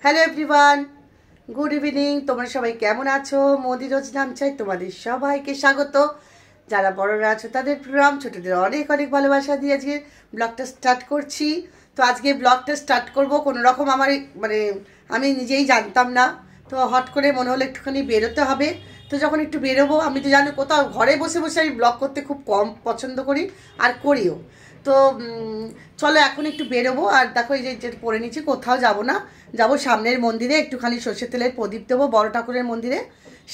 Hello everyone, good evening. তোমরা সবাই কেমন আছো? মোদি রোজ নাম চাই তোমাদের সবাইকে স্বাগত। যারা বড়রা আছো তাদের প্রণাম, ছোটদের অনেক অনেক ভালোবাসা দিয়ে আজকে ব্লগটা স্টার্ট করছি। তো আজকে ব্লগটা স্টার্ট করব কোনো রকম আমার আমি নিজেই জানতাম না, তো হট করে মনে হলো একটুখানি বেরোতে হবে। তো যখন একটু বেরোবো, আমি তো জানো কোথাও ঘরে বসে বসে আমি ব্লগ করতে খুব কম পছন্দ করি আর করিও। তো চলো এখন একটু বেরোবো। আর দেখো এই যে পরে নিচ্ছি, কোথাও যাব না, যাব সামনের মন্দিরে একটুখানি সর্ষের তেলের প্রদীপ দেবো বড় ঠাকুরের মন্দিরে,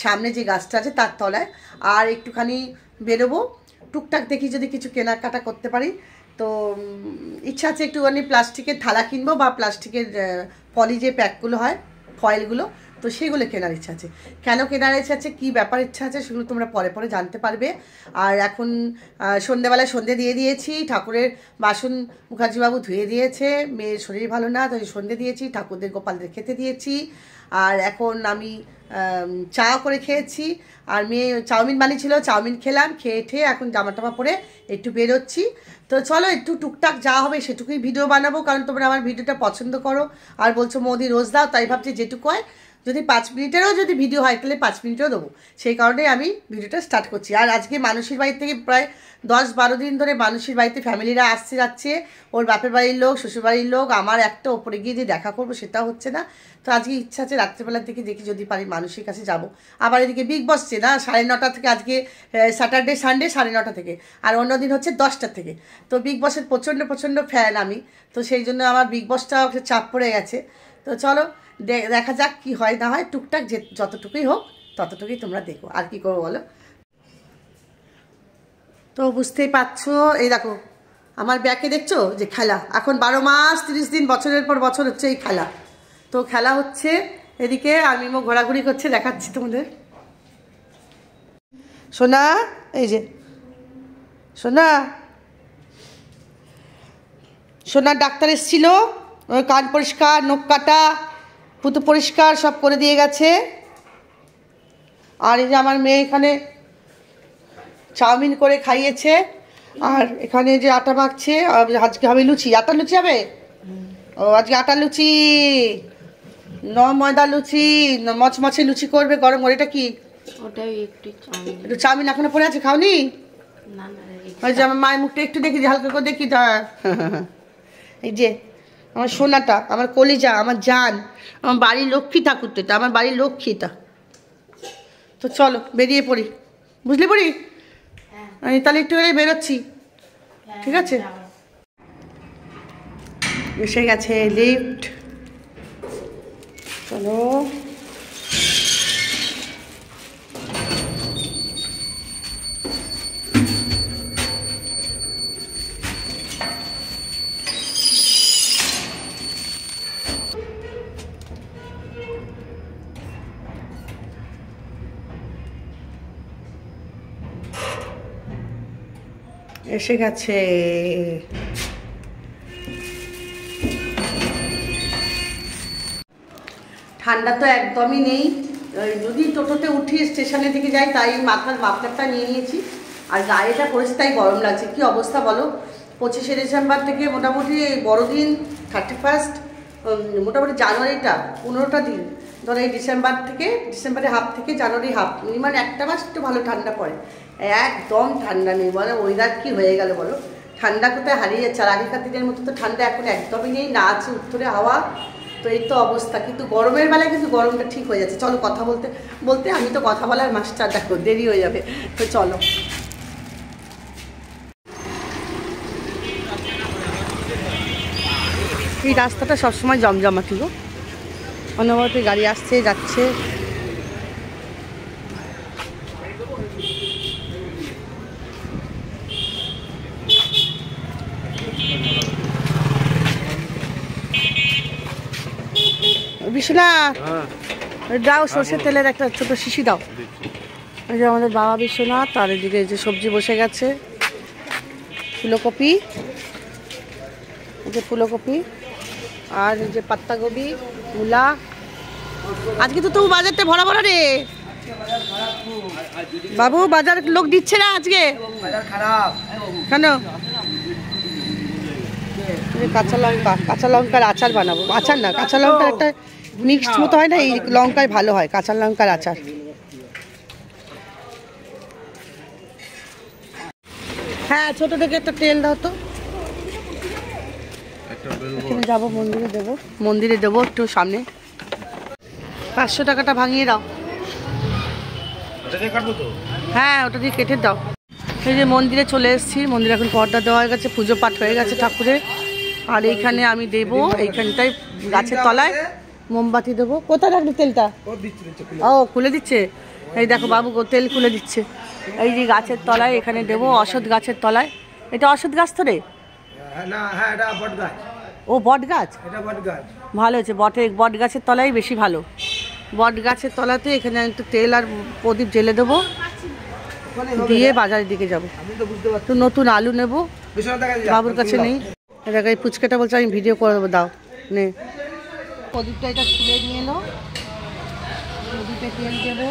সামনে যে গাছটা আছে তার তলায়। আর একটুখানি বেরোবো, টুকটাক দেখি যদি কিছু কেনাকাটা করতে পারি। তো ইচ্ছা আছে একটুখানি প্লাস্টিকের থালা কিনবো বা প্লাস্টিকের পলি যে প্যাকগুলো হয় ফয়েলগুলো, তো সেগুলো কেনার ইচ্ছা আছে। কেন কেনার ইচ্ছা আছে, কী ব্যাপার ইচ্ছা আছে, সেগুলো তোমরা পরে পরে জানতে পারবে। আর এখন সন্ধ্যেবেলায় সন্ধ্যে দিয়ে দিয়েছি, ঠাকুরের বাসন মুখার্জিবাবু ধুয়ে দিয়েছে, মেয়ের শরীর ভালো না তাই সন্ধ্যে দিয়েছি, ঠাকুরদের গোপালদের খেতে দিয়েছি। আর এখন আমি চা করে খেয়েছি, আর মেয়ে চাউমিন বানিয়েছিল, চাউমিন খেলাম, খেয়ে ঠেয়ে এখন জামা টামা পরে একটু বেরোচ্ছি। তো চলো একটু টুকটাক যা হবে সেটুকুই ভিডিও বানাবো, কারণ তোমরা আমার ভিডিওটা পছন্দ করো আর বলছো মোদি রোজ দাও, তাই ভাবছি যেটুকু হয়, যদি 5 মিনিটেরও যদি ভিডিও হয় তাহলে 5 মিনিটও দেবো, সেই কারণে আমি ভিডিওটা স্টার্ট করছি। আর আজকে মানুষের বাড়ি থেকে প্রায় 10-12 দিন ধরে মানুষের বাড়িতে ফ্যামিলিরা আসছে যাচ্ছে, ওর বাপের বাড়ির লোক, শ্বশুরবাড়ির লোক, আমার একটা ওপরে গিয়ে যে দেখা করবো সেটাও হচ্ছে না। তো আজকে ইচ্ছা আছে রাত্রেবেলার দিকে দেখি যদি পারি মানুষের কাছে যাব। আবার এদিকে বিগ বসছে না 9:30 থেকে, আজকে স্যাটারডে সানডে 9:30 থেকে, আর অন্যদিন হচ্ছে 10টা থেকে। তো বিগ বসের প্রচণ্ড ফ্যান আমি, তো সেই জন্য আমার বিগ বসটা চাপ পড়ে গেছে। তো চলো দেখা যাক কি হয় না হয়, টুকটাক যতটুকুই হোক ততটুকুই তোমরা দেখো, আর কি করবো বলো। তো বুঝতেই পারছো, এই দেখো আমার ব্যাকে দেখছো যে খেলা, এখন 12 মাস 30 দিন বছরের পর বছর হচ্ছে এই খেলা। তো খেলা হচ্ছে এদিকে, আর মিমো ঘোরাঘুরি করছে, দেখাচ্ছি তোমাদের। সোনা, এই যে সোনা, সোনার ডাক্তার এসেছিল, ওর কান পরিষ্কার, নখ কাটা, পুতো পরিষ্কার সব করে দিয়ে গেছে। আর এই যে আমার মেয়ে এখানে চাউমিন করে খাইয়েছে, আর এখানে যে আটা মাখছে, আজকে হবে লুচি, আটা লুচি হবে। ও আজকে আটা লুচি, ময়দা লুচি, মচমচে লুচি করবে গরম করে। এটা কি? ওটাই একটু চাউমিন এখনো পড়ে আছে, খাওনি? ওই যে আমার মায়ের মুখটা একটু দেখি, হালকা করে দেখি। এই যে আমার সোনাটা, আমার কলিজা, আমার জান, আমার বাড়ির লক্ষ্মী ঠাকুর, তো এটা আমার বাড়ির লক্ষ্মীটা। তো চলো বেরিয়ে পড়ি, বুঝলি পড়ি, আমি তাহলে একটু বেরোচ্ছি, ঠিক আছে? এসে গেছে লিফট, চলো। এসে গেছে। ঠান্ডা তো একদমই নেই, যদি টোটোতে উঠি স্টেশনের দিকে যাই তাই মাথার মাফলারটা নিয়ে নিয়েছি, আর গাড়িটা পড়েছে তাই গরম লাগছে। কি অবস্থা বলো, 25শে ডিসেম্বর থেকে মোটামুটি বড়দিন 31st, মোটামুটি জানুয়ারিটা 15টা দিন ধরো, এই ডিসেম্বর থেকে, ডিসেম্বরের হাফ থেকে জানুয়ারি হাফ, মিনিমাম একটা মাস একটু ভালো ঠান্ডা পড়ে, একদম ঠান্ডা নেই। বলো ওয়েদার কী হয়ে গেল বলো, ঠান্ডা কোথায় হারিয়ে যাচ্ছে। আর আগেকার দিনের মতো তো ঠান্ডা এখন একদমই নেই, না আছে উত্তরে হাওয়া। তো এই তো অবস্থা, কিন্তু গরমের বেলায় কিন্তু গরমটা ঠিক হয়ে যাচ্ছে। চলো কথা বলতে বলতে, আমি তো কথা বলার মাস্টার, দেখো দেরি হয়ে যাবে, তো চলো। এই রাস্তাটা সবসময় জমজমাটি গো, অনবরত গাড়ি আসছে যাচ্ছে। বিশ্বনাথ দাও, সর্ষের তেলের একটা ছোট শিশি দাও। এই যে আমাদের বাবা বিশ্বনাথ, আর এদিকে যে সবজি বসে গেছে, ফুলকপি, এই যে ফুলকপি, আর এই যে পাত্তাকপি, মূলা। আজকে তো তবু বাজারটা ভরা ভরা রে বাবু, বাজার লোক দিচ্ছে না আজকে, কেন? কাঁচা লঙ্কার আচার বানাবো। আচার না, কাঁচা লঙ্কার একটা মিক্সড মতো হয় না, এই লঙ্কায় ভালো হয় কাঁচা লঙ্কার আচার। হ্যাঁ, ছোট থেকে একটা তেল দাও তো। যাবো মন্দিরে দেবো একটু সামনে। 500 টাকাটা ভাঙিয়ে দাও। হ্যাঁ, ওটা দিয়ে কেটে দাও। এই যে মন্দিরে চলে এসেছি, মন্দিরে এখন পর্দা দেওয়া হয়ে গেছে, পুজো পাঠ হয়ে গেছে ঠাকুরের। আর এইখানে আমি দেবো, এইখানটায় গাছের তলায় মোমবাতি দেবো। কোথায় রাখলি তেলটা? ও, খুলে দিচ্ছে। এই দেখো বাবু তেল খুলে দিচ্ছে। এই যে গাছের তলায় এখানে দেবো, অশ্বত্থ গাছের তলায়। এটা অশ্বত্থ গাছ তো রে? ও, বট গাছ। ভালো হয়েছে, বট গাছের তলায় বেশি ভালো। বট গাছের তলাতে এখানে একটু তেল আর প্রদীপ জ্বেলে দেবো, দিয়ে বাজারের দিকে যাবো। তো নতুন আলু নেব, বাবুর কাছে নেই। এটাকে এই ফুচকাটা বলছে আমি ভিডিও করে দেবো, দাও নে। প্রদীপটা এটা খুলে নিয়ে এলো, প্রদীপে তেল দেবো।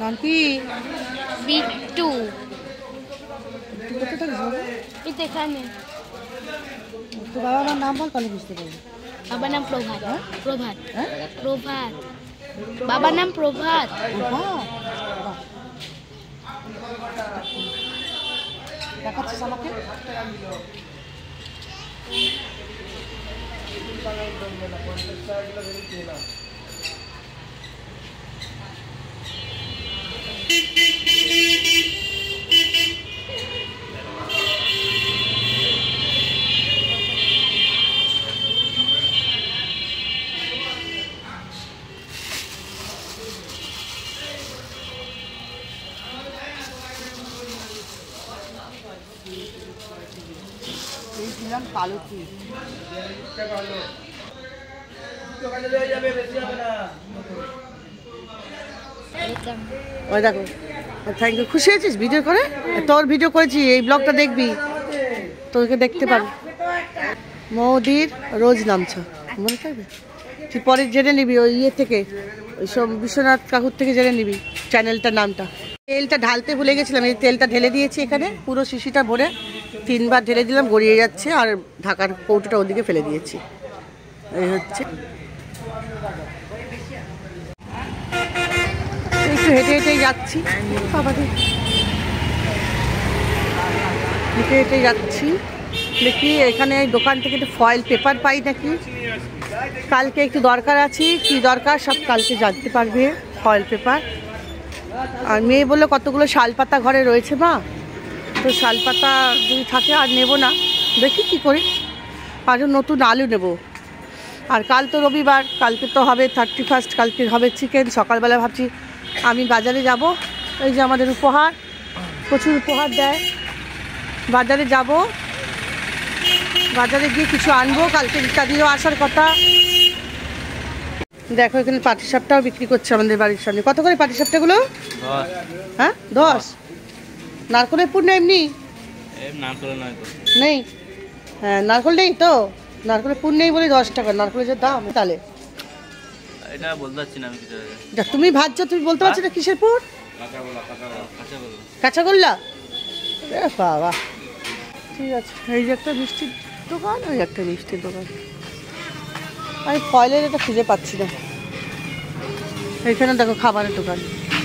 নাম কি? বিট্টু। কোথা থেকে যাবো? এখানে। তো বাবা আমার নাম বল, তাহলে বুঝতে পারবো। বাবার নাম প্রভাত। প্রভাত। প্রভাত। বাবার নাম প্রভাত। দেখাচ্ছিস আমাকে? কালো কি ওই দেখো। Thank you. খুশি হয়েছিস ভিডিও করে? তোর ভিডিও করেছি, এই ব্লগটা দেখবি, তোকে দেখতে পাবি। মৌদির রোজ নামছা, মনে থাকবে? তুই পরে জেনে নিবি ওই ইয়ে থেকে, ওই সব বিশ্বনাথ কাকুর থেকে জেনে নিবি চ্যানেলটার নামটা। তেলটা ঢালতে ভুলে গেছিলাম, এই তেলটা ঢেলে দিয়েছি এখানে, পুরো শিশিটা ভরে 3 বার ঢেলে দিলাম, গড়িয়ে যাচ্ছে। আর ঢাকার কৌটোটা ওদিকে ফেলে দিয়েছি। এই হচ্ছে, একটু হেঁটে হেঁটেই যাচ্ছি, হেঁটে হেঁটে যাচ্ছি। দেখি এখানে দোকান থেকে একটু ফয়েল পেপার পাই নাকি। কালকে একটু দরকার আছে, কি দরকার সব কালকে জানতে পারবে। Foil paper. আর মেয়ে বললো কতগুলো শালপাতা ঘরে রয়েছে মা, তো শালপাতা যদি থাকে আর নেব না, দেখি কি করি। আর নতুন আলু নেব। আর কাল তো রবিবার, কালকে তো হবে 31, কালকে হবে চিকেন। সকালবেলা ভাবছি আমি বাজারে যাব, এই যে আমাদের উপহার, প্রচুর উপহার দেয়। বাজারে যাব, বাজারে গিয়ে কিছু আনবো, কালকে ইত্যাদিও আসার কথা। দেখো এখানে পাটিসাপটাও বিক্রি করছে আমাদের বাড়ির সামনে। কত করে পাটিসাপটাগুলো? 10। হ্যাঁ 10। নারকলের পুর না এমনি? নেই। হ্যাঁ, নারকল নেই তো, নারকলের পুর নেই বলে 10 টাকা। নারকলের যে দাম তাহলে এটা বলতে পারছি না আমি। তুমি ভাবছো, তুমি বলতে পারছো না কিসের পুর? কাঁচাগোল্লা। বাবা, ঠিক আছে। এই যে একটা মিষ্টির দোকান, ওই একটা মিষ্টির দোকান। আমি ফয়েলের এটা খুঁজে পাচ্ছি না। এখানে দেখো খাবারের দোকান,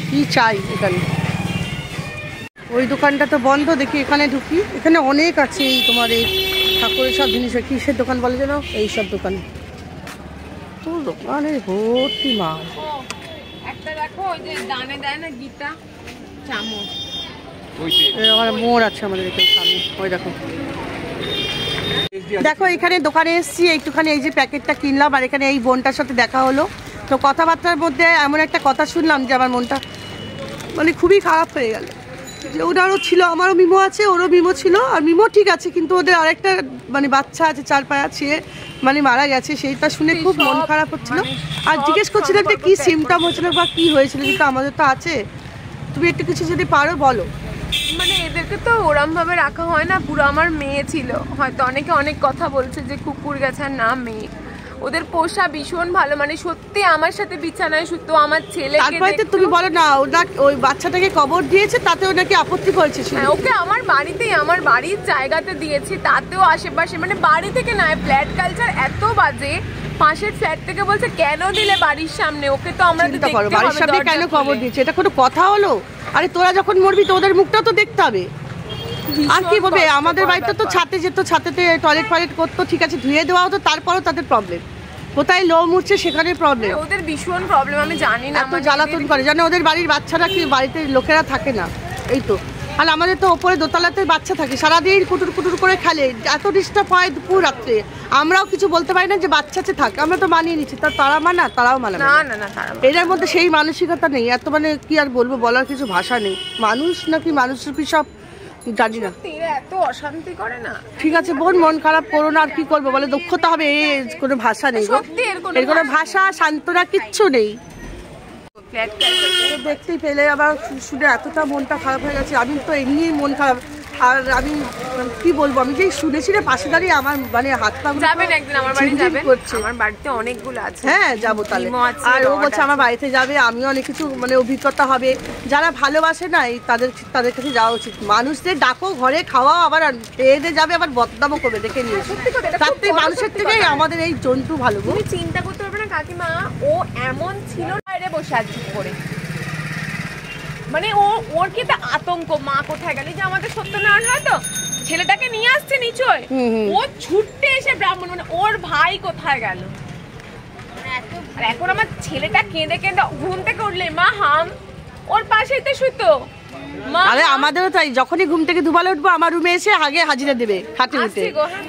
কি চাই এখানে। ওই দোকানটা তো বন্ধ, দেখি এখানে ঢুকি। এখানে অনেক আছে এই তোমার এই ঠাকুরের সব জিনিস। কিসের দোকান বলে যেন? এই সব দোকান, তো দোকানে ভর্তি মাল। একটা দেখো ওই যে দানে দেয় না গীতা চামচ, আমার মোড় আছে আমাদের এখানে সামনে, ওই দেখো। দেখো এখানে দোকানে এসেছি, একটুখানি এই যে প্যাকেটটা কিনলাম। আর এখানে এই বোনটার সাথে দেখা হলো, তো কথাবার্তার মধ্যে এমন একটা কথা শুনলাম যে আমার মনটা মানে খুবই খারাপ হয়ে গেল। যে ওনারও ছিল, আমারও মিমো আছে, ওরও মিমো ছিল। আর মিমো ঠিক আছে, কিন্তু ওদের আরেকটা মানে বাচ্চা আছে 4 পায়া ছিঁড়ে মানে মারা গেছে, সেইটা শুনে খুব মন খারাপ হচ্ছিল। আর জিজ্ঞেস করছিলাম যে কী সিমটম হচ্ছিল বা কী হয়েছিল, কিন্তু আমাদের তো আছে, তুমি একটু কিছু যদি পারো বলো। মানে এদেরকে তো ওরম ভাবে রাখা হয় না, পুরো আমার মেয়ে ছিল। হয়তো অনেকে অনেক কথা বলছে যে কুকুর গেছে আর না মেয়ে। ওদের পোষা ভীষণ ভালো, মানে সত্যি আমার সাথে বিছানায় শুতো, আমার ছেলেকে। তারপরে তো তুমি বলো না ওই বাচ্চাটাকে কবর দিয়েছে, তাতেও নাকি আপত্তি করেছে। ওকে আমার বাড়িতেই, আমার বাড়ির জায়গাতে দিয়েছি, তাতেও আশেপাশে মানে বাড়ি থেকে নয়, ফ্ল্যাট কালচার এত বাজে। পাশের ফ্ল্যাট থেকে বলছে কেন দিলে বাড়ির সামনে, ওকে তো আমরা চিন্তা করো বাড়ির সামনে কেন কবর দিয়েছে, এটা কোনো কথা হলো? আরে তোরা যখন মরবি তো ওদের মুখটাও তো দেখতে হবে। আর কি বলবে, আমাদের বাড়িতে তো ছাতে যেত, ছাতেতে টয়লেট ফয়লেট করতো, ঠিক আছে ধুয়ে দেওয়া হতো, তারপরও তাদের প্রবলেম। কোথায় লো মুছছে সেখানে প্রবলেম, ওদের ভীষণ প্রবলেম। আমি জানি না, এত জ্বালাতন করে জানো। ওদের বাড়ির বাচ্চারা কি বাড়িতে লোকেরা থাকে না, এই তো। আর আমাদের তো ওপরে দোতলাতে বাচ্চা থাকে, সারাদিন কুটুর কুটুর করে খেলে, এত ডিস্টার্ব হয় দুপুর রাত্রে। আমরাও কিছু বলতে পারি না যে বাচ্চাতে থাকে, আমরা তো মানিয়ে নিচ্ছি। তারা মানা, তারাও মানা না না না, এদের মধ্যে সেই মানসিকতা নেই। এত মানে কি আর বলবো, বলার কিছু ভাষা নেই। মানুষ নাকি মানুষরূপী সব জানি না, এত অশান্তি করে না। ঠিক আছে বোন, মন খারাপ করো না, আর কি করবো বলে, দক্ষতা হবে, কোনো ভাষা নেই, এর কোনো ভাষা সান্ত্বনা কিচ্ছু নেই। দেখতেই পেলে আবার শুনে এতটা মনটা খারাপ হয়ে গেছে। আমি তো এমনি মন খারাপ, আর আমি কি বলবো, আমি যেই শুনেছি রে পাশে দাঁড়িয়ে আমার মানে হাত পা যাবেন একদিন আমার বাড়ি যাবেন, আমার বাড়িতে অনেকগুলো আছে। হ্যাঁ যাবো তাহলে। আর ও বলছে আমার বাড়িতে যাবে, আমিও অনেক কিছু মানে অভিজ্ঞতা হবে। যারা ভালোবাসে না তাদের কাছে যাওয়া উচিত। মানুষদের ডাকো ঘরে, খাওয়াও, আবার খেয়ে দিয়ে যাবে, আবার বদনামও করবে, দেখে নিয়ে। তার থেকে মানুষের থেকে আমাদের এই জন্তু ভালো। তুমি চিন্তা করতে পারবে না কাকিমা, ও এমন ছিল বাইরে বসে আছে করে, মানে ওর কি একটা আতঙ্ক, মা কোথায় গেল। যে আমাদের সত্যনারায়ণ হয়তো ছেলেটাকে নিয়ে আসছে নিচয়, ও ছুটতে এসে ব্রাহ্মণ, মানে ওর ভাই কোথায় গেল। আর এখন আমার ছেলেটা কেঁদে কেঁদে ঘুম থেকে উঠলে মা হাম, ওর পাশেই তো শুতো। আরে আমাদেরও তাই, যখনই ঘুম থেকে দুবেলা উঠবো আমার রুমে এসে আগে হাজিরা দেবে খাটে উঠে।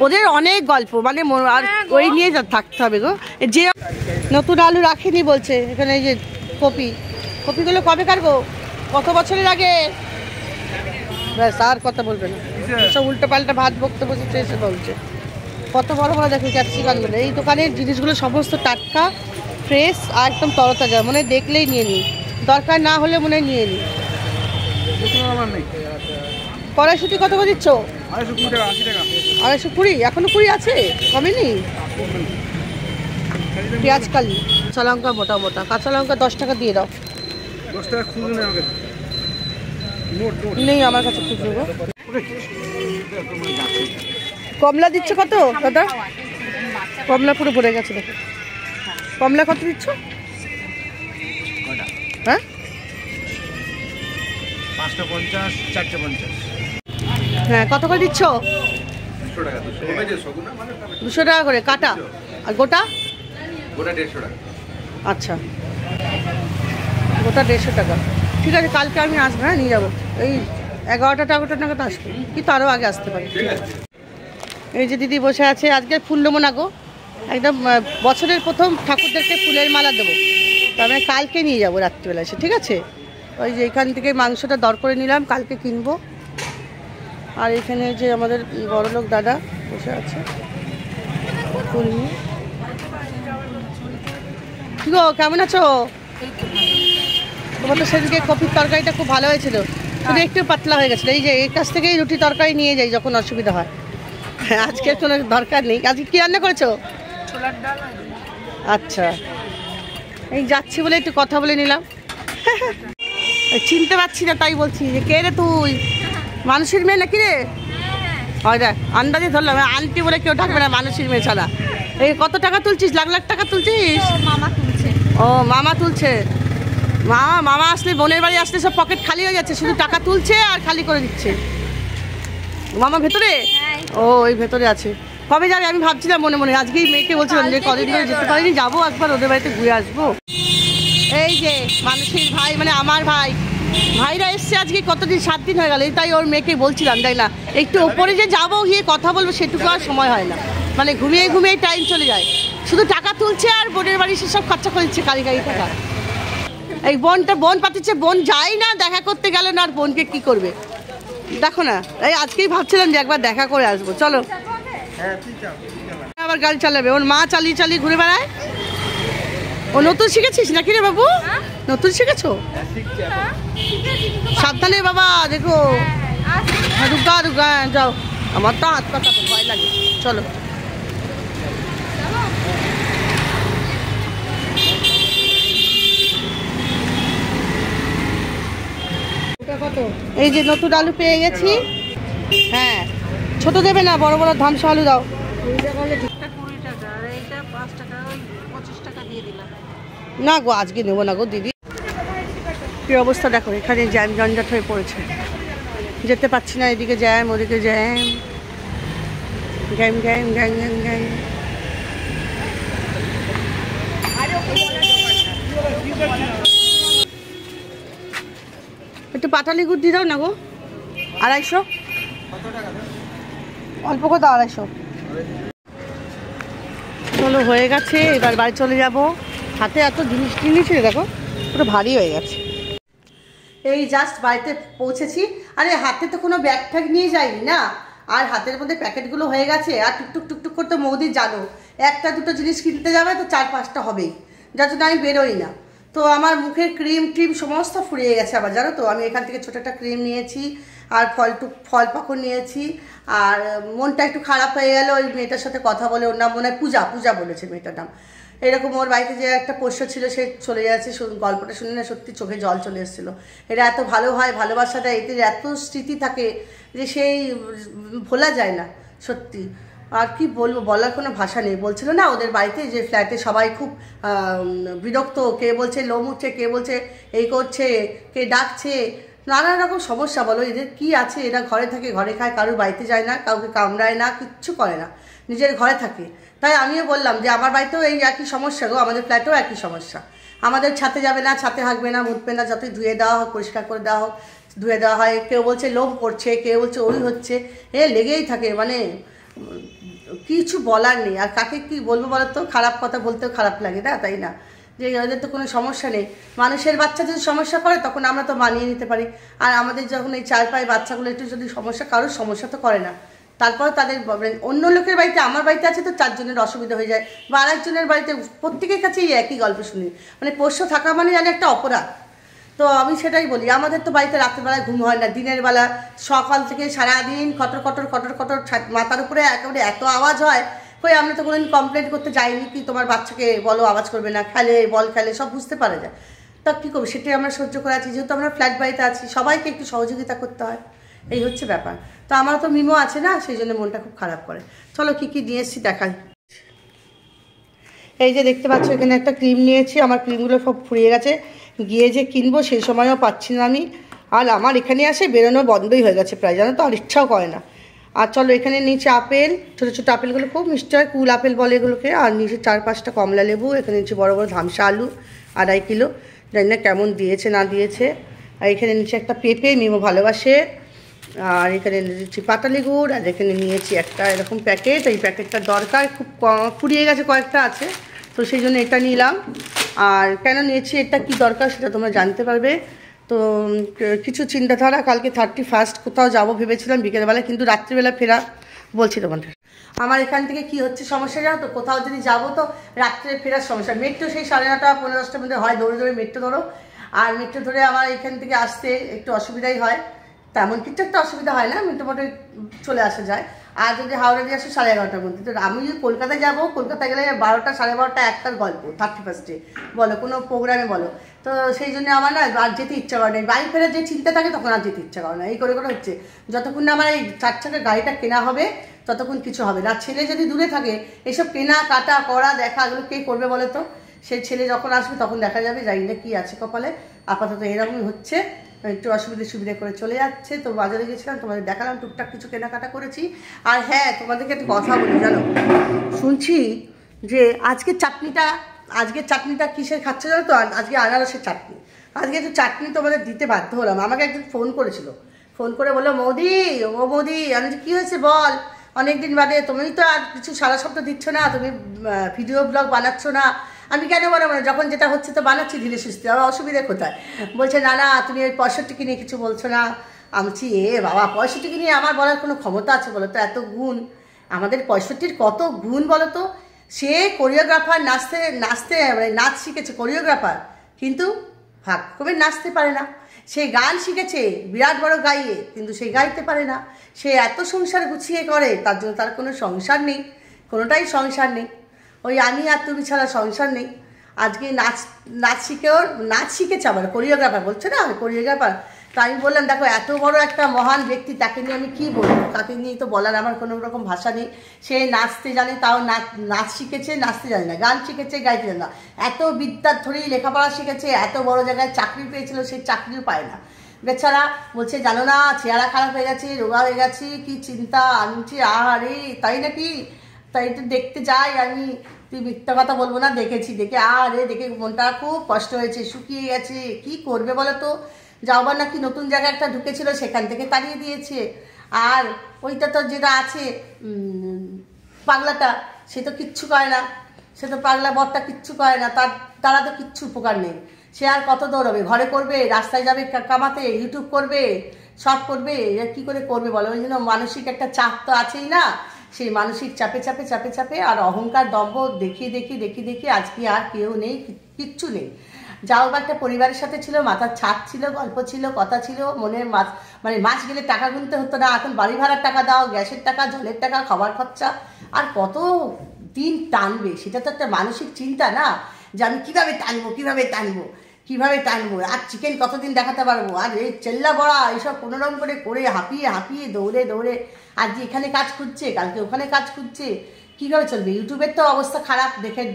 ওদের অনেক গল্প, মানে আর ওই নিয়ে থাকতে হবে গো। যে নতুন আলু রাখিনি বলছে এখানে, এই যে কপিগুলো কবে কাটবো, কত বছরের আগে, ব্যাস আর কথা বলবে না। সব উল্টো পাল্টা ভাত বকতে বসেছে এসে বলছে। কত বড় বড় দেখো ক্যাপসিকামগুলো। এই দোকানের জিনিসগুলো সমস্ত টাটকা, ফ্রেশ আর একদম তরতাজা, মানে দেখলেই নিয়ে নিই, দরকার না হলে মনে নিয়ে নিই। কড়াইশুটি কত করে দিচ্ছ? 220, এখনো 20 আছে, কমেনি? পেঁয়াজ কালি, কাঁচা লঙ্কা মোটা মোটা, কাঁচা লঙ্কা 10 টাকা দিয়ে দাও। 10 টাকা খুচরো নেই আমার কাছে খুচরো। কমলা দিচ্ছ কত দাদা? কমলা পুরো ভরে গেছে দেখো। কমলা কত দিচ্ছ? হ্যাঁ 5টা 50, 4টা 50। হ্যাঁ কত করে দিচ্ছ? 200 টাকা করে কাটা, আর গোটা? গোটা 150 টাকা। আচ্ছা গোটা 150 টাকা, ঠিক আছে। কালকে আমি আসবো, হ্যাঁ নিয়ে যাবো। এই 11টা নাগাদ আসবো, কিন্তু আরও আগে আসতে পারি। এই যে দিদি বসে আছে, আজকে ফুল নেবো না গো, একদম বছরের প্রথম ঠাকুরদেরকে ফুলের মালা দেবো, তারপরে কালকে নিয়ে যাবো রাত্রিবেলা এসে, ঠিক আছে। ওই যে এখান থেকে মাংসটা দর করে নিলাম, কালকে কিনবো। আর এখানে যে আমাদের বড়লোক দাদা বসে আছে ফুল নিয়ে। কি গো কেমন আছো? তোমার তো সেদিকে কপির তরকারিটা খুব ভালো হয়েছিল, শুধু একটু পাতলা হয়ে গেছিলো। এই যে এর কাছ থেকেই রুটি তরকারি নিয়ে যাই যখন অসুবিধা হয়। হ্যাঁ আজকে কোনো দরকার নেই। আজকে কি রান্না করেছো? ছোলার ডাল। আচ্ছা এই যাচ্ছি বলে একটু কথা বলে নিলাম। চিনতে পারছি না তাই বলছি যে কে রে তুই, মানুষের মেয়ে নাকি রে? হয় দেখ আন্দাজে ধরলাম, আন্টি বলে কেউ ডাকবে না মানুষের মেয়ে ছাড়া। এই কত টাকা তুলছিস? লাখ লাখ টাকা তুলছিস? মামা তুলছে। ও মামা তুলছে। মামা আসলে বোনের বাড়ি আসলে সব পকেট খালি হয়ে যাচ্ছে, শুধু টাকা তুলছে আর খালি করে দিচ্ছে। মামা ভেতরে? ও ওই ভেতরে আছে। কবে যাবে? আমি ভাবছিলাম মনে মনে, আজকেই মেয়েকে বলছিলাম যে কদিন ধরে যেতে পারিনি, যাবো একবার ওদের বাড়িতে ঘুরে আসবো। এই যে মানুষের ভাই, মানে আমার ভাইরা এসছে আজকে কতদিন, 7 দিন হয়ে গেল। তাই ওর মেয়েকে বলছিলাম তাই না, একটু ওপরে যে যাবো গিয়ে কথা বলবো সেটুকু আর সময় হয় না, মানে ঘুমিয়ে ঘুমিয়ে টাইম চলে যায়। শুধু টাকা তুলছে আর বোনের বাড়ি সে সব খরচা করে দিচ্ছে কারি টাকা। এই বোন পাঠিয়েছে, বোন যাই না দেখা করতে গেল না, আর বোনকে কি করবে দেখো না। এই আজকেই ভাবছিলাম যে একবার দেখা করে আসবো। চলো আবার গাড়ি চালাবে, ওর মা চালিয়ে চালিয়ে ঘুরে বেড়ায়। ও নতুন শিখেছিস নাকি রে বাবু? নতুন শিখেছো? সাবধানে বাবা, দেখো দুর্গা যাও। আমার তো হাত পাতা ভয় লাগে। চলো এই যে নতুন আলু পেয়ে গেছি। হ্যাঁ, ছোট দেবে না, বড় বড় ধামসা আলু দাও। না গো, আজকে নেবো না গো দিদি। কি অবস্থা দেখো, এখানে জ্যাম জঞ্জাট হয়ে পড়েছে, যেতে পারছি না। এদিকে জ্যাম, ওদিকে jam, jam jam jam jam jam. একটু পাটালি গুড় দিয়ে দাও না গো, 250। অল্প কথা 250। চলো, হয়ে গেছে, এবার বাড়ি চলে যাব। হাতে এত জিনিস কিনেছি দেখো, পুরো ভারী হয়ে গেছে। এই জাস্ট বাড়িতে পৌঁছেছি। আরে হাতে তো কোনো ব্যাগ ট্যাগ নিয়ে যাইনি না, আর হাতের মধ্যে প্যাকেটগুলো হয়ে গেছে। আর টুকটুক টুকটুক করতে মৌদি জানো, একটা দুটো জিনিস কিনতে যাবে তো 4-5টা হবেই, যার জন্য আমি বেরোই না। তো আমার মুখের ক্রিম ট্রিম সমস্ত ফুরিয়ে গেছে আবার, জানো তো। আমি এখান থেকে ছোটো একটা ক্রিম নিয়েছি, আর ফল পাকড় নিয়েছি। আর মনটা একটু খারাপ হয়ে গেল ওই মেয়েটার সাথে কথা বলে। ওর নাম মনে হয় পূজা বলেছে মেয়েটার নাম। এরকম ওর বাড়িতে যে একটা পোষ্য ছিল সে চলে যাচ্ছে, গল্পটা শুনে না সত্যি চোখে জল চলে এসেছিলো। এটা এত ভালো হয়, ভালোবাসা দেয়, এতে এত স্মৃতি থাকে যে সেই ভোলা যায় না সত্যি। আর কি বলবো, বলার কোনো ভাষা নেই। বলছিল না ওদের বাড়িতে যে ফ্ল্যাটে সবাই খুব বিরক্ত, কে বলছে লোম উঠছে, কে বলছে এই করছে, কে ডাকছে, নানান রকম সমস্যা। বলো এদের কি আছে, এরা ঘরে থাকে, ঘরে খায়, কারোর বাড়িতে যায় না, কাউকে কামড়ায় না, কিচ্ছু করে না, নিজের ঘরে থাকে। তাই আমিও বললাম যে আমার বাড়িতেও এই একই সমস্যা গো, আমাদের ফ্ল্যাটেও একই সমস্যা। আমাদের ছাতে যাবে না, ছাতে হাঁকবে না, মুতবে না, যতই ধুয়ে দেওয়া হোক, পরিষ্কার করে দেওয়া হোক, ধুয়ে দেওয়া হয়। কেউ বলছে লোম পড়ছে, কেউ বলছে ওই হচ্ছে, লেগেই থাকে। মানে কিছু বলার নেই। আর কাকে কি বলবো বলো তো, খারাপ কথা বলতেও খারাপ লাগে না, তাই না? যে এদের তো কোনো সমস্যা নেই। মানুষের বাচ্চা যদি সমস্যা করে তখন আমরা তো মানিয়ে নিতে পারি। আর আমাদের যখন এই 4 পায়ে বাচ্চাগুলো একটু যদি সমস্যা, কারোর সমস্যা তো করে না, তারপর তাদের অন্য লোকের বাড়িতে, আমার বাড়িতে আছে তো 4 জনের অসুবিধা হয়ে যায়, বা আরেকজনের বাড়িতে, প্রত্যেকের কাছেই একই গল্প শুনি। মানে পোষ্য থাকা মানে জানি একটা অপরাধ। তো আমি সেটাই বলি, আমাদের তো বাড়িতে রাত্রেবেলায় ঘুম হয় না, দিনের বেলা সকাল থেকে সারাদিন কটর কটর কটর কটর, মাথার উপরে একেবারে এত আওয়াজ হয়। কই আমরা তো কোনোদিন কমপ্লেন করতে যাইনি কি তোমার বাচ্চাকে বলো আওয়াজ করবে না, খেলে বল খেলে, সব বুঝতে পারা যায়। তা কী করবো, সেটাই আমরা সহ্য করে আছি। যেহেতু আমরা ফ্ল্যাট বাড়িতে আছি, সবাইকে একটু সহযোগিতা করতে হয়, এই হচ্ছে ব্যাপার। তো আমার তো মিমো আছে না, সেই জন্য মনটা খুব খারাপ করে। চলো কী কী নিয়ে এসেছি দেখাই। এই যে দেখতে পাচ্ছ, এখানে একটা ক্রিম নিয়েছি। আমার ক্রিমগুলো সব ফুরিয়ে গেছে, গিয়ে যে কিনবো সেই সময়ও পাচ্ছি না আমি। আর আমার এখানে আসে বেরোনো বন্ধই হয়ে গেছে প্রায়, জানো তো, আর ইচ্ছাও করে না। আর চলো, এখানে নিচে আপেল, ছোটো ছোটো আপেলগুলো খুব মিষ্টি হয়, কুল আপেল বলে এগুলোকে। আর নিচে 4-5টা কমলা লেবু, এখানে নিচে বড় বড় ধামসা আলু 2.5 কিলো, জানি না কেমন দিয়েছে না দিয়েছে। আর এখানে নিচে একটা পেঁপে, মিমো ভালোবাসে। আর এখানে নিয়েছি পাটালি গুড়, আর এখানে নিয়েছি একটা এরকম প্যাকেট। এই প্যাকেটটা দরকার, খুব ফুরিয়ে গেছে, কয়েকটা আছে, তো সেই জন্য এটা নিলাম। আর কেন নিয়েছি, এটা কি দরকার সেটা তোমরা জানতে পারবে। তো কিছু চিন্তাধারা, কালকে 31 কোথাও যাবো ভেবেছিলাম বিকেলবেলা, কিন্তু রাত্রিবেলা ফেরা বলছি তোমাদের। আমার এখান থেকে কি হচ্ছে সমস্যা জানো তো, কোথাও যদি যাবো তো রাত্রে ফেরার সমস্যা। মেট্রো সেই 9:30 পৌনে 10টার মধ্যে হয়, দৌড়ে দৌড়ে মেট্রো ধরো। আর মেট্রো ধরে আমার এখান থেকে আসতে একটু অসুবিধাই হয়, তেমন কিছু একটা অসুবিধা হয় না, মোটামুটি চলে আসা যায়। আর যদি হাওড়া দিয়ে আসে 11:30টার মধ্যে। তো আমি যদি কলকাতায় যাবো, কলকাতায় গেলে 12টা 12:30 একটার গল্প, 31 বলো, কোনো প্রোগ্রামে বলো। তো সেই জন্য আমার না আর যেতে ইচ্ছা করে না। বাড়ি ফেরার যে চিন্তা থাকে তখন আর যেতে ইচ্ছা করে না। এই করে করে হচ্ছে, যতক্ষণ না আমার এই 4 চাকার গাড়িটা কেনা হবে ততক্ষণ কিছু হবে না। ছেলে যদি দূরে থাকে, এসব কেনা কাটা করা দেখা এগুলো কে করবে বলো তো? সেই ছেলে যখন আসবে তখন দেখা যাবে, জানি না কী আছে কপালে। আপাতত এরকমই হচ্ছে, একটু সুবিধা করে চলে যাচ্ছে। তো বাজারে গেছিলাম, তোমাদের দেখালাম, টুকটাক কিছু কেনাকাটা করেছি। আর হ্যাঁ, তোমাদেরকে একটা কথা বলি, জানো, শুনছি যে আজকের চাটনিটা কিসের খাচ্ছে জানো তো? আজকে আনারসের চাটনি। আজকে একটু চাটনি তোমাদের দিতে বাধ্য হলাম। আমাকে একজন ফোন করেছিল, ফোন করে বললো, মৌদি আমি যে কী হয়েছে বল, অনেকদিন বাদে, তুমি তো আর কিছু সারা সপ্তাহ দিচ্ছ না, তুমি ভিডিও ব্লগ বানাচ্ছ না। আমি কেন বানাবো না, যখন যেটা হচ্ছে তো বানাচ্ছি ধীরে সুস্থে, আমার অসুবিধা কোথায়? বলছে না তুমি ওই 65 নিয়ে কিছু বলছো না। আমি বাবা, 65 নিয়ে আমার বলার কোনো ক্ষমতা আছে বলো তো? এত গুণ আমাদের 65-র, কত গুণ বলো তো? সে কোরিওগ্রাফার, নাচ শিখেছে কোরিওগ্রাফার, কিন্তু কবে নাচতে পারে না। সে গান শিখেছে বিরাট বড় গাইয়ে, কিন্তু সে গাইতে পারে না। সে এত সংসার গুছিয়ে করে, তার জন্য তার কোনো সংসার নেই, কোনোটাই সংসার নেই। ওই আমি আর তুমি ছাড়া সংসার নেই। আজকে নাচ শিখেছে, আবার কোরিওগ্রাফার বলছে না, কোরিওগ্রাফার, তো আমি বললাম দেখো এত বড় একটা মহান ব্যক্তি, তাকে নিয়ে আমি কী বলবো, তাকে নিয়ে তো বলার আমার কোনো রকম ভাষা নেই। সে নাচতে জানে, তাও নাচ শিখেছে, নাচতে জানে না, গান শিখেছে, গাইতে জানে না, এত বিদ্যার ধরেই লেখাপড়া শিখেছে, এত বড় জায়গায় চাকরি পেয়েছিল, সেই চাকরিও পায় না বেচারা। বলছে জানো না চেহারা খারাপ হয়ে গেছে, রোগা হয়ে গেছে, কি চিন্তা। আমি বলছি আরে তাই নাকি, তাই তো দেখতে যাই আমি, তুই মিথ্যা কথা বলবো না, দেখেছি, দেখে আরে দেখে মনটা খুব কষ্ট হয়েছে, শুকিয়ে গেছে, কি করবে বলো তো। যাওবার নাকি নতুন জায়গায় একটা ঢুকেছিল, সেখান থেকে তাড়িয়ে দিয়েছে। আর ওইটা তো যেটা আছে পাগলাটা, সে তো কিচ্ছু করে না, সে তো পাগলা বরটা কিচ্ছু করে না, তারা তো কিচ্ছু উপকার নেই। সে আর কত দৌড়াবে, ঘরে করবে, রাস্তায় যাবে কামাতে, ইউটিউব করবে, সব করবে, এরা কী করে করবে বলো। ওই জন্য মানসিক একটা চাপ তো আছেই না, সেই মানসিক চাপে চাপে চাপে চাপে আর অহংকার দম্ভ দেখিয়ে দেখিয়ে দেখিয়ে দেখিয়ে আজকে আর কেউ নেই, কিচ্ছু নেই। যাও বা একটা পরিবারের সাথে ছিল, মাথার ছাদ ছিল, গল্প ছিল, কথা ছিল, মনের মাস গেলে টাকা গুনতে হতো না, এখন বাড়ি ভাড়ার টাকা দাও, গ্যাসের টাকা, জলের টাকা, খাবার খরচা, আর কত দিন টানবে, সেটা তো একটা মানসিক চিন্তা না, যে আমি কীভাবে টানবো কীভাবে টানবো কীভাবে টানবো, আর চিকেন কতদিন দেখাতে পারবো, আর এই চেল্লা বড়া এইসব কোনোরকম করে হাঁপিয়ে হাঁপিয়ে দৌড়ে দৌড়ে আজকে এখানে কাজ খুঁজছে, কালকে ওখানে কাজ খুঁজছে, কীভাবে চলবে। ইউটিউবের তো অবস্থা খারাপ,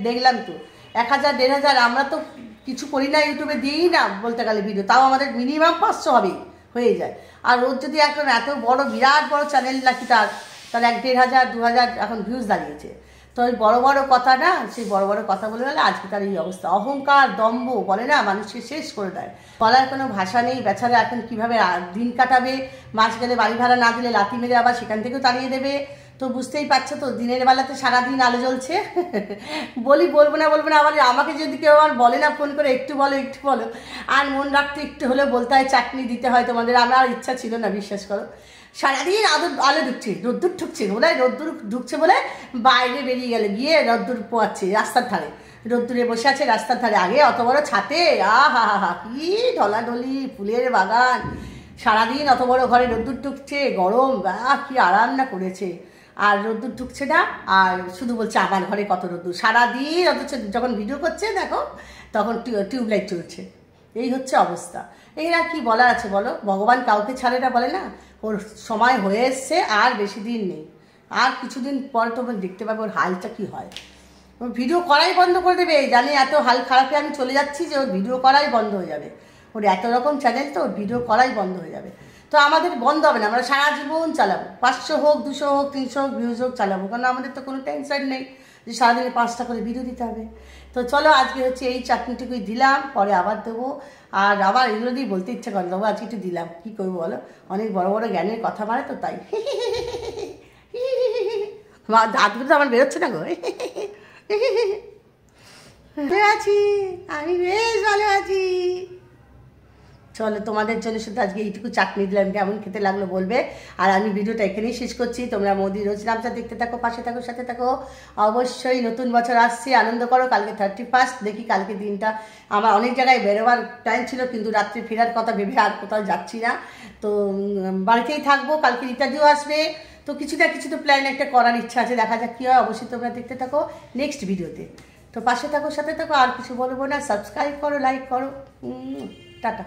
দেখলাম তো 1000 1500, আমরা তো কিছু করি না, ইউটিউবে দিই না বলতে গেলে ভিডিও, তাও আমাদের মিনিমাম 500 হবেই হয়ে যায়। আর ওর যদি এখন এত বড় বিরাট বড় চ্যানেল নাকি তার 1,500 2,000 এখন ভিউজ দাঁড়িয়েছে। তো ওই বড় বড় কথা না, সেই বড় বড় কথা বলে গেলে আজকে তার এই অবস্থা। অহংকার দম্ভ বলে না, মানুষকে শেষ করে দেয়, বলার কোনো ভাষা নেই। বেচারা এখন কীভাবে দিন কাটাবে, মাস গেলে বাড়ি ভাড়া না দিলে লাথি মেরে আবার সেখান থেকেও তাড়িয়ে দেবে। তো বুঝতেই পারছো তো, দিনের বেলাতে সারাদিন আলো জ্বলছে। বলবো না আবার আমাকে যদি কেউ আর বলে না ফোন করে একটু বলো, আর মন রাখতে একটু হলেও বলতে হয়, চাটনি দিতে হয় তোমাদের, আমার ইচ্ছা ছিল না, বিশ্বাস করো। সারাদিন আলো ঢুকছে, রোদ্দুর ঢুকছে বলে, রোদ্দুর ঢুকছে বলে বাইরে বেরিয়ে গেলে গিয়ে রোদ্দুর পোয়াচ্ছে রাস্তার ধারে, রোদ্দুরে বসে আছে রাস্তার ধারে। আগে অত বড় ছাতে, হা কি ঢলাঢলি ফুলের বাগান, সারাদিন অত বড় ঘরে রোদ্দুর ঢুকছে, গরম, কি আরাম না করেছে। আর রোদ্দুর ঢুকছে না, আর শুধু বলছে আমার ঘরে কত রোদ্দুর সারাদিন, অথচ যখন ভিডিও করছে দেখো তখন টিউবলাইট চলছে। এই হচ্ছে অবস্থা। এরা কি বলার আছে বলো, ভগবান কাউকে ছাড়ে না, বলে না ওর সময় হয়ে এসছে, আর বেশি দিন নেই, আর কিছুদিন পর তোমরা দেখতে পাবে ওর হালটা কি হয়। ওর ভিডিও করাই বন্ধ করে দেবে, জানি এত হাল খারাপে আমি চলে যাচ্ছি যে ওর ভিডিও করাই বন্ধ হয়ে যাবে। ওর এত রকম চ্যানেল, তো ওর ভিডিও করাই বন্ধ হয়ে যাবে। তো আমাদের বন্ধ হবে না, আমরা সারা জীবন চালাবো, 500 হোক 200 হোক 300 হোক ভিউজ হোক চালাবো, কারণ আমাদের তো কোনো টেনশন নেই যে সারাদিনে 5টা করে ভিডিও দিতে হবে। তো চলো আজকে হচ্ছে এই চাটনিটুকুই দিলাম, পরে আবার দেবো, আর আবার এগুলো দিয়ে বলতে ইচ্ছা করে দেবো, আজকে একটু দিলাম, কী করবো বলো, অনেক বড় বড় জ্ঞানের কথা মানে তো তাই। দাঁতগুলো তো আমার বেরোচ্ছে না গো। আছি আমি, বেশ ভালো আছি। চলো তোমাদের জন্য শুধু আজকে এইটুকু চাটনি দিলাম, কেমন খেতে লাগলো বলবে। আর আমি ভিডিওটা এখানেই শেষ করছি। তোমরা মোদি রোজ নামটা দেখতে থাকো, পাশে থাকো, সাথে থাকো। অবশ্যই নতুন বছর আসছে, আনন্দ করো। কালকে 31st, দেখি কালকে দিনটা, আমার অনেক জায়গায় বেরোবার টাইম ছিল, কিন্তু রাত্রে ফেরার কথা ভেবে আর কোথাও যাচ্ছি না, তো বাড়িতেই থাকবো। কালকে ইত্যাদিও আসবে, তো কিছু না কিছু তো প্ল্যান একটা করার ইচ্ছা আছে, দেখা যাক কী হয়। অবশ্যই তোমরা দেখতে থাকো নেক্সট ভিডিওতে। তো পাশে থাকো, সাথে থাকো, আর কিছু বলবো না। সাবস্ক্রাইব করো, লাইক করো, টাটা।